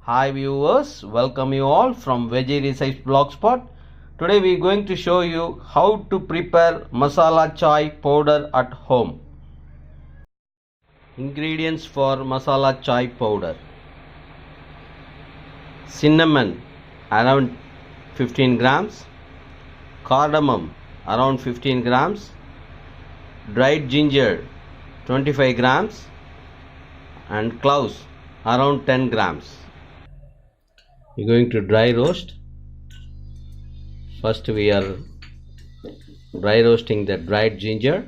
Hi viewers, welcome you all from Veggie Recipes Blogspot. Today we are going to show you how to prepare masala chai powder at home. Ingredients for masala chai powder: cinnamon around 15 grams, cardamom around 15 grams, dried ginger 25 grams, and cloves around 10 grams. We are going to dry roast. First we are dry roasting the dried ginger.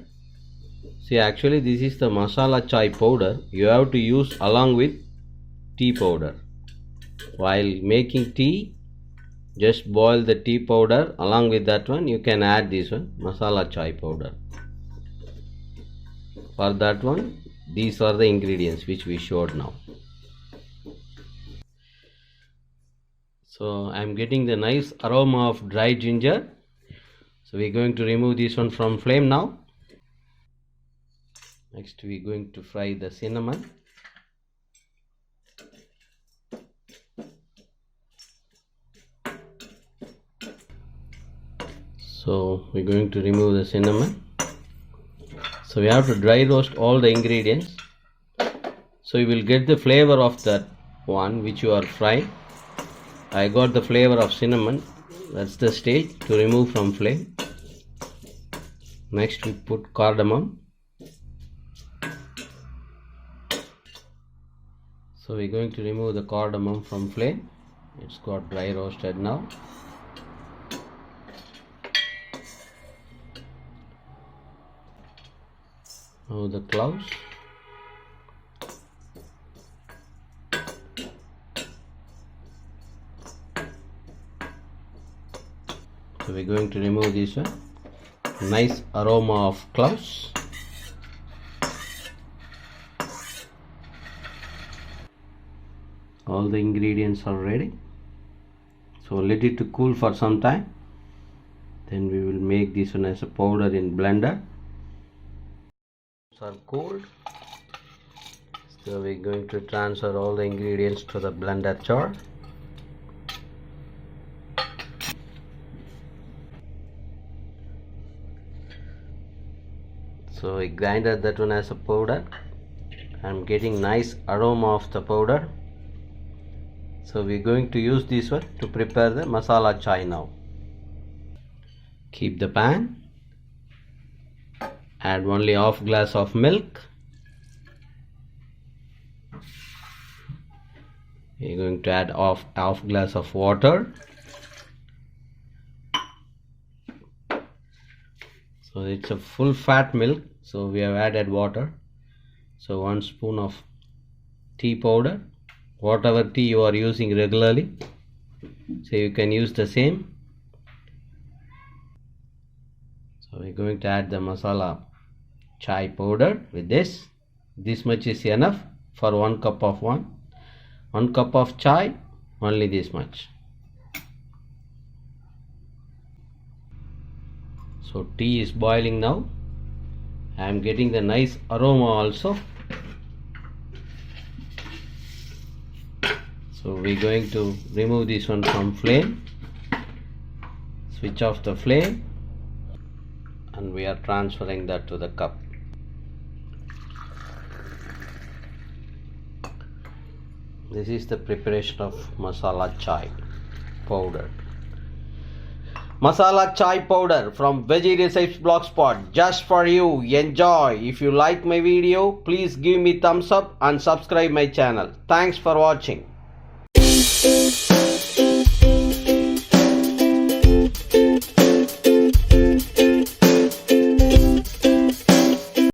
See, actually this is the masala chai powder. You have to use along with tea powder. While making tea, just boil the tea powder. Along with that one you can add this one, masala chai powder. For that one, these are the ingredients which we showed now. So I am getting the nice aroma of dry ginger. So we are going to remove this one from flame now. Next we are going to fry the cinnamon. So we are going to remove the cinnamon. So we have to dry roast all the ingredients. So you will get the flavor of that one which you are frying. I got the flavor of cinnamon. That's the stage to remove from flame. Next we put cardamom. So we're going to remove the cardamom from flame. It's got dry roasted now. Now the cloves. So we're going to remove this one. Nice aroma of cloves. All the ingredients are ready. So let it to cool for some time. Then we will make this one as a powder in blender. Are cooled. So we're going to transfer all the ingredients to the blender jar. So I grinded that one as a powder. I'm getting nice aroma of the powder. So we're going to use this one to prepare the masala chai now. Keep the pan. Add only half glass of milk. We're going to add half glass of water. So it's a full fat milk, so we have added water. So 1 spoon of tea powder, whatever tea you are using regularly, so you can use the same. So we're going to add the masala chai powder with this. This much is enough for 1 cup of 1 cup of chai, only this much. So tea is boiling now. I am getting the nice aroma also. So we are going to remove this one from flame. Switch off the flame. And we are transferring that to the cup. This is the preparation of masala chai powder. Masala chai powder from Veggie Recipes Blogspot, just for you. Enjoy. If you like my video, please give me thumbs up and subscribe my channel. Thanks for watching.